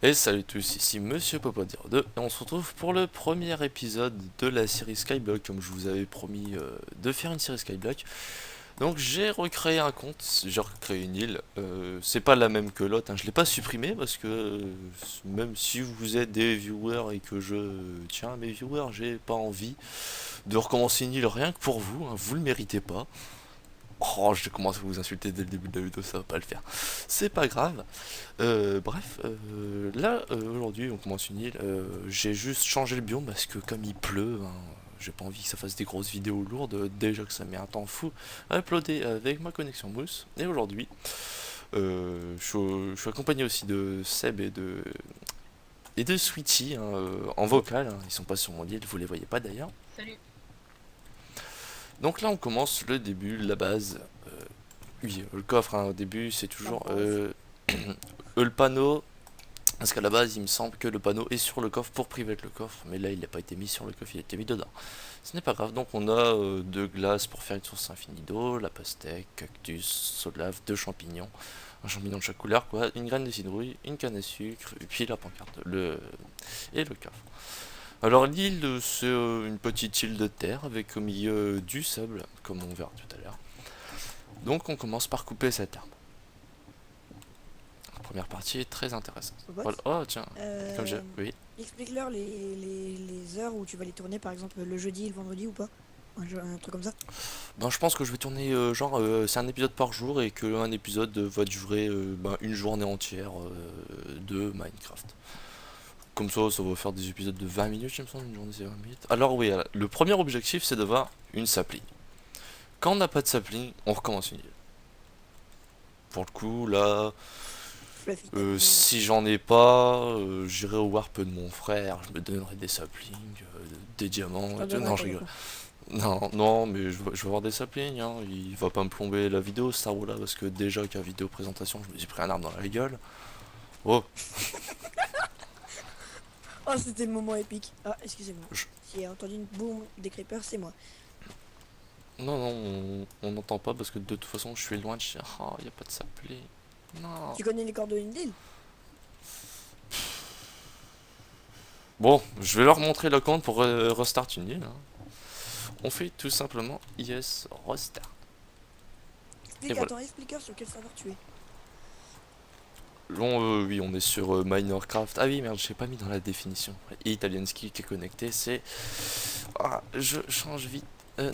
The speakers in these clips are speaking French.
Et salut à tous, ici Monsieur Popo02 et on se retrouve pour le premier épisode de la série Skyblock comme je vous avais promis de faire une série Skyblock. Donc j'ai recréé un compte, j'ai recréé une île, c'est pas la même que l'autre, hein. Je l'ai pas supprimé parce que même si vous êtes des viewers et que je tiens à mes viewers, j'ai pas envie de recommencer une île rien que pour vous, hein. Vous le méritez pas. Oh, je commence à vous insulter dès le début de la vidéo, ça va pas le faire. C'est pas grave. Bref, là aujourd'hui on commence une île. J'ai juste changé le biome parce que comme il pleut, hein, j'ai pas envie que ça fasse des grosses vidéos lourdes. Déjà que ça met un temps fou à uploader avec ma connexion mousse. Et aujourd'hui, je suis accompagné aussi de Seb et de Switchy, hein, en vocal, hein. Ils sont pas sur mon île, vous les voyez pas d'ailleurs. Salut. Donc là on commence le début, la base. Oui, le coffre, hein, au début c'est La toujours base. le panneau. Parce qu'à la base, il me semble que le panneau est sur le coffre pour priver le coffre, mais là, il n'a pas été mis sur le coffre, il a été mis dedans. Ce n'est pas grave, donc on a deux glaces pour faire une source infinie d'eau, la pastèque, cactus, seau de lave, deux champignons, un champignon de chaque couleur, quoi, une graine de citrouille, une canne à sucre, et puis la pancarte, et le coffre. Alors l'île, c'est une petite île de terre avec au milieu du sable, comme on verra tout à l'heure. Donc on commence par couper cette arbre. La première partie est très intéressante. Bobot. Voilà. Oh tiens, comme j'ai... Euh, Oui. Explique-leur les heures où tu vas les tourner, par exemple le jeudi et le vendredi ou pas. Un truc comme ça. Ben, je pense que je vais tourner c'est un épisode par jour et que un épisode va durer une journée entière de Minecraft. Comme ça va faire des épisodes de 20 minutes, il me semble, une journée c'est 20 minutes. Alors oui, le premier objectif c'est d'avoir une sapling. Quand on n'a pas de sapling, on recommence une île. Pour le coup, là, Fluffy Tapping. si j'en ai pas, j'irai au warp de mon frère, je me donnerai des saplings, des diamants, Je t'en et tout. donnerai Non, je pas rigole. beaucoup. Non, non, mais je vais avoir des saplings, hein. Il va pas me plomber la vidéo, Star Wars là, parce que déjà qu'à vidéo présentation, je me suis pris un arbre dans la gueule. Oh, Oh, c'était le moment épique. Ah, excusez-moi. je- Si j'ai entendu une boum des creepers, c'est moi. non, non, on n'entend pas parce que de toute façon, je suis loin de chez. Oh, y a pas de sapling. Non. Tu connais les coordonnées d'île? Bon, je vais leur montrer le compte pour restart une île, hein. On fait tout simplement yes restart. Et Explique, voilà. attends, explique-leur sur quel serveur tu es. Bon, oui, on est sur Minercraft. Ah oui, merde, je l'ai pas mis dans la définition. Et Italianski qui est connecté, c'est. Ah, je change vite.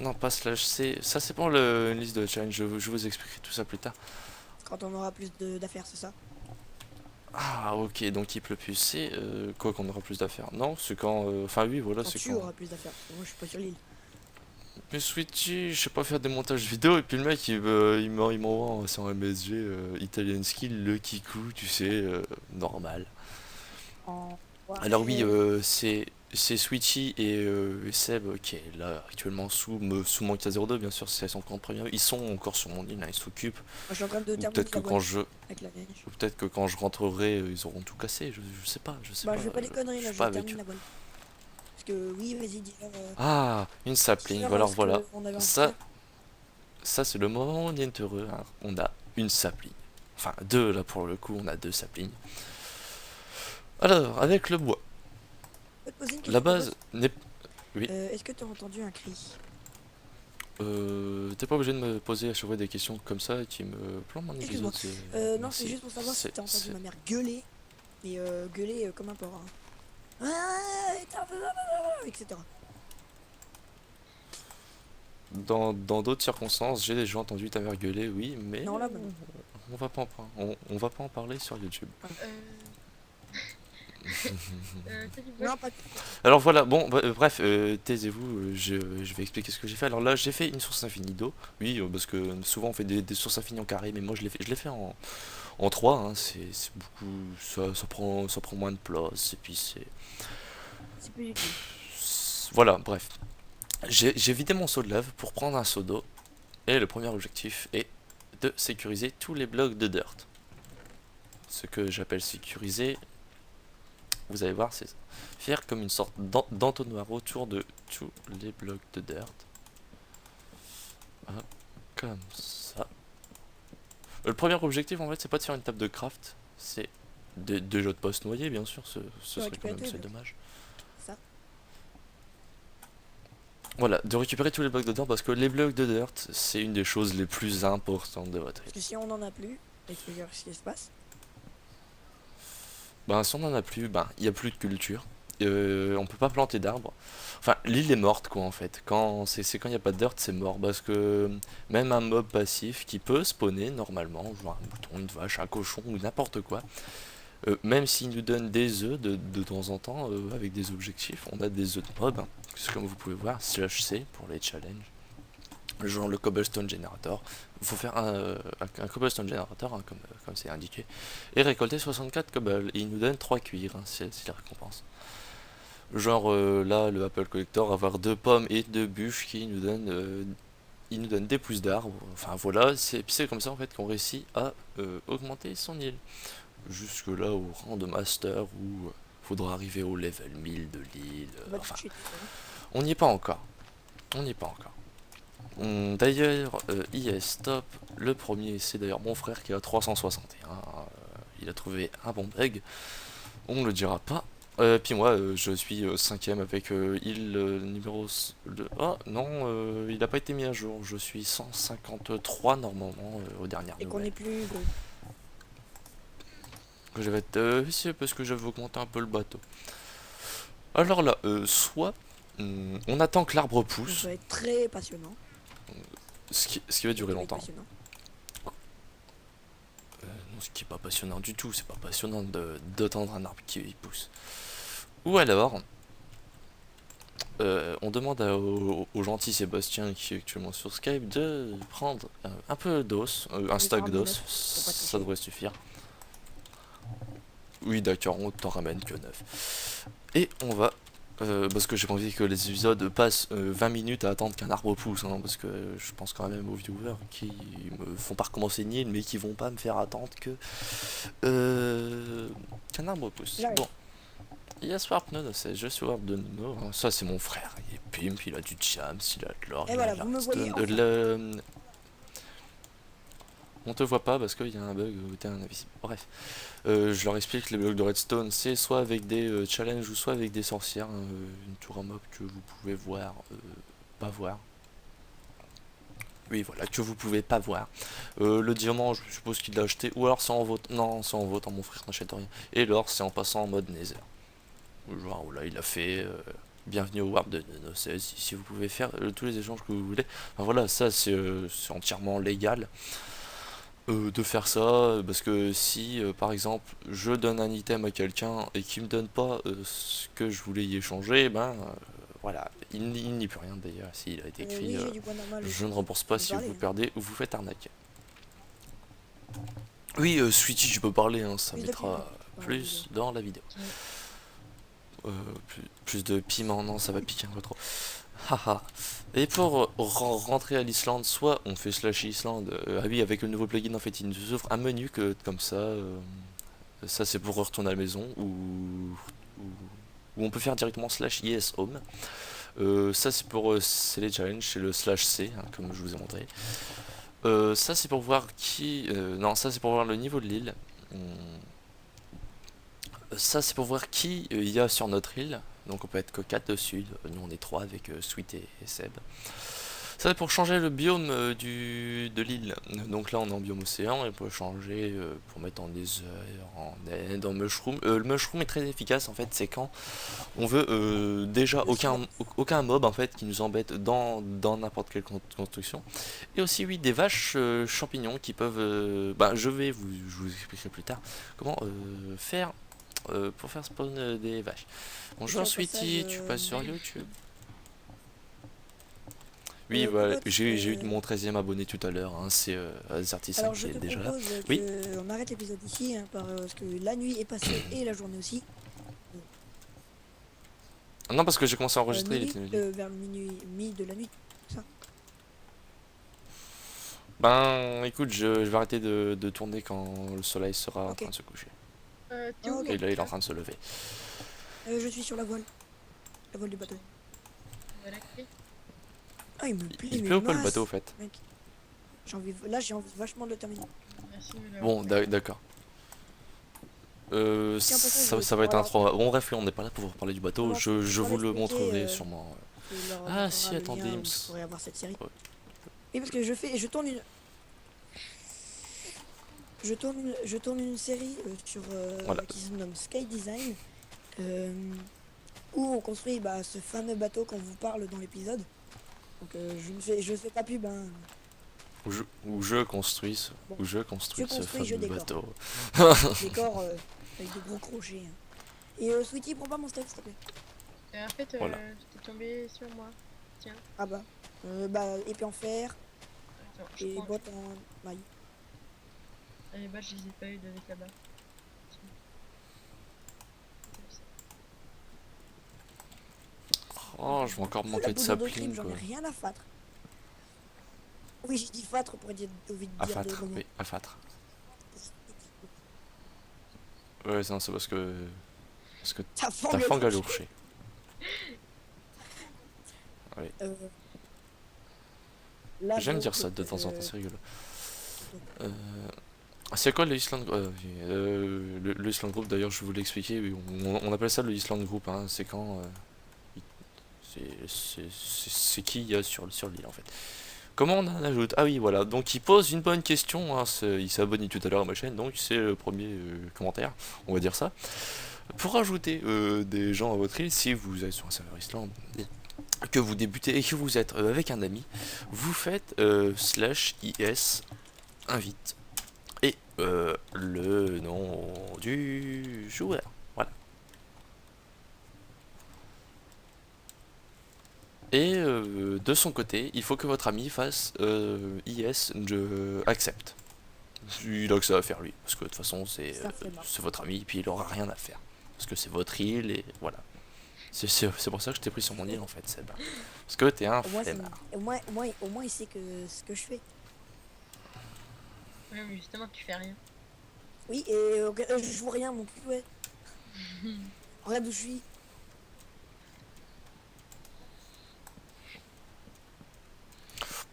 Non, pas slash C. Ça, c'est pour une liste de challenge. Je vous expliquerai tout ça plus tard. Quand on aura plus d'affaires, c'est ça? Ah, ok, donc il pleut plus. C'est quoi qu'on aura plus d'affaires? Non, c'est quand. Enfin, oui, voilà, Quand c'est tu quand. auras plus d'affaires. Parce que moi, je suis pas sur l'île. Mais Switchy, je sais pas faire des montages vidéo. Et puis le mec, il m'envoie sur MSG Italianski, le Kiku, tu sais, normal. Alors oui, Ouais. c'est Switchy et Seb qui est là actuellement sous mon K02, bien sûr, c'est son compte premium. Ils sont encore sur mon île, hein, ils s'occupent. Moi, je suis en train de Ou terminer peut-être que la voile quand je avec la neige. ou peut-être que quand je rentrerai, ils auront tout cassé. Je sais pas, je sais Bah, pas. je fais pas des conneries Je là, suis je pas avec termine eux. la voile. Parce que, oui, vas-y, Ah, une sapling. dis-leur Voilà, ce voilà. qu'on avait envie de Ça, faire. ça c'est le moment où on est heureux, hein. On a une sapling. Enfin, deux là pour le coup, on a deux saplings. Alors, avec le bois, Je peux te poser une la question, base pote. n'est. Oui. Est-ce que tu as entendu un cri? T'es pas obligé de me poser à chaque fois des questions comme ça qui me plombe mon Excuse-moi. épisode, c'est... Non, c'est Merci. juste pour savoir si t'as entendu ma mère gueuler. Mais gueuler comme un porc. Hein. Ah, etc. Dans d'autres circonstances, j'ai déjà entendu ta mère gueuler, oui, mais Non, là, bah non. on va pas en parler sur YouTube. Voilà. Toi, tu Non, bloques. pas. Alors voilà, bon, bref, taisez-vous, je vais expliquer ce que j'ai fait. Alors là, j'ai fait une source infinie d'eau, oui, parce que souvent on fait des sources infinies en carré, mais moi je l'ai fait en 3, hein, c'est beaucoup, ça prend moins de place, et puis C'est plus utile. voilà, bref. J'ai vidé mon seau de lave pour prendre un seau d'eau, et le premier objectif est de sécuriser tous les blocs de dirt. Ce que j'appelle sécuriser, vous allez voir, c'est faire comme une sorte d'entonnoir autour de tous les blocs de dirt. Hop, comme ça. Le premier objectif en fait c'est pas de faire une table de craft, c'est Déjà de pas se noyer, bien sûr, ce peux serait quand récupérer même tous les c'est blocs. dommage. Ça. Voilà, de récupérer tous les blocs de dirt parce que les blocs de dirt, c'est une des choses les plus importantes de votre Parce île. que si on en a plus, il faut voir ce qui se passe. Ben, si on en a plus, ben, il n'y a plus de culture. On peut pas planter d'arbres. Enfin, l'île est morte, quoi, en fait. C'est quand il n'y a pas de dirt, c'est mort. Parce que même un mob passif qui peut spawner normalement, genre un mouton, une vache, un cochon ou n'importe quoi, même s'il nous donne des œufs de temps en temps, avec des objectifs, on a des œufs de mob, hein. C'est comme vous pouvez voir, slash C pour les challenges. Genre le cobblestone generator. Il faut faire un cobblestone generator, hein, comme c'est indiqué. Et récolter 64 cobble. Et il nous donne 3 cuirs, hein, c'est la récompense. Genre là, le Apple Collector, avoir 2 pommes et 2 bûches qui nous donnent, il nous donne des pousses d'arbres. Enfin voilà, c'est comme ça en fait qu'on réussit à augmenter son île. Jusque là au rang de master où faudra arriver au level 1000 de l'île. On va tout Enfin, de suite. on n'y est pas encore. On n'y est pas encore. D'ailleurs, IS top, le premier, c'est d'ailleurs mon frère qui a 361. Il a trouvé un bon bug, on ne le dira pas. Puis moi, je suis cinquième avec il numéro... Ah non, il n'a pas été mis à jour. Je suis 153 normalement aux dernières Et qu'on nouvelles. est plus gros. Que je vais être vicieux parce que j'avais augmenté un peu le bateau. Alors là, soit on attend que l'arbre Donc pousse, ça va être très passionnant. ce qui va durer Ça va être longtemps. passionnant. Non, ce qui est pas passionnant du tout, c'est pas passionnant d'attendre un arbre qui pousse. Ou alors, on demande au gentil Sébastien qui est actuellement sur Skype de prendre un peu d'os, un Je vais faire stack un d'os, neuf, pour pas ça toucher. devrait suffire. Oui, d'accord, on t'en ramène que 9. Et on va, parce que j'ai pas envie que les épisodes passent 20 minutes à attendre qu'un arbre pousse, hein, parce que je pense quand même aux viewers qui me font pas recommencer une île, mais qui vont pas me faire attendre que qu'un arbre pousse. J'arrive. Bon, Yes Warp Nono, c'est je suis Warp de Nono, hein. Ça c'est mon frère, il est pimp, il a du jams, il a de l'or, Et il voilà, a de vous me voyez l'Hearthstone, enfin. on te voit pas parce qu'il y a un bug où t'es invisible. Bref, je leur explique les blocs de redstone, c'est soit avec des challenges ou soit avec des sorcières, hein, une tour à mob que vous pouvez voir, pas voir. Oui, voilà, que vous pouvez pas voir. Le diamant, je suppose qu'il l'a acheté, ou alors c'est en vote. Non, c'est en votant, mon frère n'achète rien. Et l'or, c'est en passant en mode Nether. Genre, là, il a fait. Bienvenue au Warp de Nono 16. Si vous pouvez faire tous les échanges que vous voulez. Enfin, voilà, ça c'est entièrement légal de faire ça. Parce que si, par exemple, je donne un item à quelqu'un et qu'il me donne pas ce que je voulais y échanger, ben voilà, il n'y peut rien d'ailleurs. S'il a été écrit, Oui, j'ai du bois normal je aussi. ne rembourse pas Je peux si parler, vous hein. perdez ou vous faites arnaquer. Oui, Sweetie, tu peux parler, hein, ça Plus de piment mettra dans la vidéo. plus dans la vidéo. Plus de piment, non, ça va piquer un peu trop. Haha. Et pour rentrer à l'Islande, soit on fait slash Islande. Ah oui, avec le nouveau plugin, en fait, il nous ouvre un menu comme ça. Ça, c'est pour retourner à la maison. Ou on peut faire directement slash yes home. Ça, c'est pour c'est les challenges, c'est le slash C, hein, comme je vous ai montré. Ça, c'est pour voir qui. Non, ça, c'est pour voir le niveau de l'île. Ça, c'est pour voir qui il y a sur notre île. Donc, on peut être que 4 dessus. Nous, on est 3 avec Sweet et Seb. Ça, c'est pour changer le biome de l'île. Donc là, on est en biome océan. Et on peut changer pour mettre en nether, en end, en mushroom. Le mushroom est très efficace en fait. C'est quand on veut déjà Le slot. aucun mob en fait qui nous embête dans n'importe quelle construction. Et aussi, oui, des vaches champignons qui peuvent. Bah, je vous expliquerai plus tard comment faire pour faire spawn des vaches. Bonjour Au Sweetie, passage, tu passes sur Mel. YouTube? Oui, Cocotte, voilà, j'ai eu mon 13e abonné tout à l'heure, hein, c'est Azerty5 alors je qui est te déjà là. propose Oui, qu'on arrête l'épisode ici, hein, parce que la nuit est passée et la journée aussi. non, parce que j'ai commencé à enregistrer, il Minuit, était midi. vers le minuit, mi de la nuit. Ça. Ben, écoute, je vais arrêter de tourner quand le soleil sera en Ok. train de se coucher. T'es Ah, où ok. Et là, il est en train de se lever. Je suis sur la voile. La voile du bateau. la clé? Ah, il me plaît, Il mais pleut ou pas le masse, bateau, au fait? mec. Là, j'ai envie vachement de le terminer. Merci, Bon, d'accord. Tiens, pour ça, Ça va être un alors, 3. Bon, bref, on n'est pas là pour vous parler du bateau. alors, Je pour vous le l'expliquer, montrerai sûrement. tu leur Ah, montreras si, le attendez, lien il où me tu s- pourrais avoir cette série. ouais. Oui, parce que je tourne une série Voilà. qui se nomme Sky Design, euh, où on construit bah, ce fameux bateau qu'on vous parle dans l'épisode. Donc je fais pas pub, hein. Où je construis ce, Bon, où je je construis ce construis, je fameux décore. bateau. Je décore avec de gros crochets, hein. Et Sweetie, prends pas mon steak, s'il te plaît. En fait, Voilà. t'es tombé sur moi. Tiens, Ah bah. Épée en fer attends, je et prends. boîte en maille. Les balles, je les ai pas eues d'avec là-bas. Tiens. Oh, je vais encore La manquer de poudre de sapling, crime, j'en ai quoi. rien à fâtre. Oui, j'ai dit fâtre pour dire envie de dire Afâtre, le moment. oui, afâtre. Ouais, non, c'est parce que. Parce que Ta t'as fangue fang à louche. l'ourcher. Allez. Euh, Là, J'aime donc, dire ça de temps en temps, c'est rigolo. C'est quoi le Island le Island Group d'ailleurs, je voulais expliquer. Oui, on appelle ça le Island Group, hein. C'est quand. C'est qui il y a sur l'île en fait. Comment on en ajoute? Ah oui, voilà. Donc il pose une bonne question, hein. Il s'est abonné tout à l'heure à ma chaîne, donc c'est le premier commentaire, on va dire ça. Pour ajouter des gens à votre île, si vous êtes sur un serveur Island, que vous débutez et que vous êtes avec un ami, vous faites /is invite et le nom du joueur. Voilà. Et de son côté, il faut que votre ami fasse IS je accepte. Il a que ça à faire lui, parce que de toute façon ça fait marre. c'est votre ami, et puis il aura rien à faire. Parce que c'est votre île et voilà. C'est pour ça que je t'ai pris sur mon île en fait, Seb. Parce que t'es un Au moins, flemmard. au moins, il sait ce que je fais. Ouais, mais justement, tu fais rien. Oui, et je joue rien, mon cul, ouais. Regarde où je suis.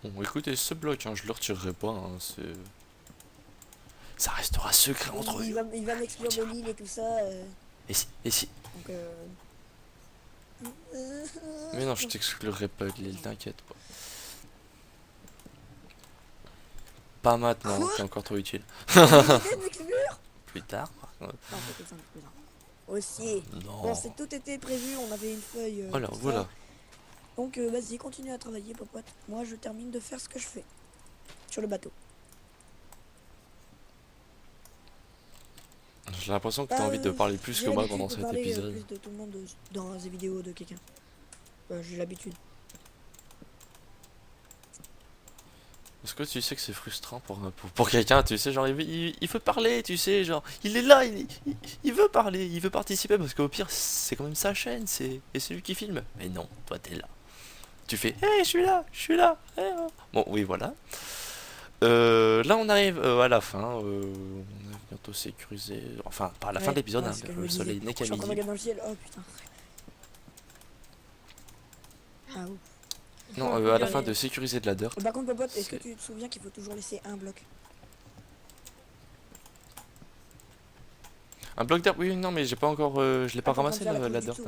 Bon, écoutez, ce bloc, hein, je le retirerai pas, hein, ça restera secret entre Il nous. va, il va m'exclure de l'île et tout ça. Et si... Donc, Mais non, je t'exclurai pas de l'île, t'inquiète pas. Pas maintenant, Quoi? t'es encore trop utile. J'ai décidé de m'exclure. Plus tard, par contre. Non, peut-être un peu plus tard. Aussi. Non. Bon, c'est tout était prévu, on avait une feuille. Voilà, tout ça. voilà. Donc, vas-y, continue à travailler, popote. Moi, je termine de faire ce que je fais sur le bateau. J'ai l'impression que t'as envie de parler plus J'ai que moi l'habitude pendant de cet parler, épisode. plus de tout le monde dans les vidéos de quelqu'un. J'ai l'habitude. Est-ce que tu sais que c'est frustrant pour quelqu'un, tu sais, genre il veut parler, tu sais, genre il est là, il veut parler, il veut participer parce qu'au pire c'est quand même sa chaîne, et c'est lui qui filme. Mais non, toi t'es là. Tu fais, hé, je suis là. Oh. Bon, oui, voilà. Là on arrive à la fin, on est bientôt sécurisé, enfin pas à la fin de l'épisode, ouais, hein, c'est ce que je le me disais. soleil n'est Je qu'à suis en train de midi. regarder dans le ciel. Oh putain. Ah ouf. Non, à la fin de sécuriser de la dirt. Par contre, popote, est-ce que C'est- tu te souviens qu'il faut toujours laisser un bloc? Un bloc dirt, oui, non, mais j'ai pas encore, je l'ai pas Ah, t'es en train de ramassé faire la la coupe du dirt. tout.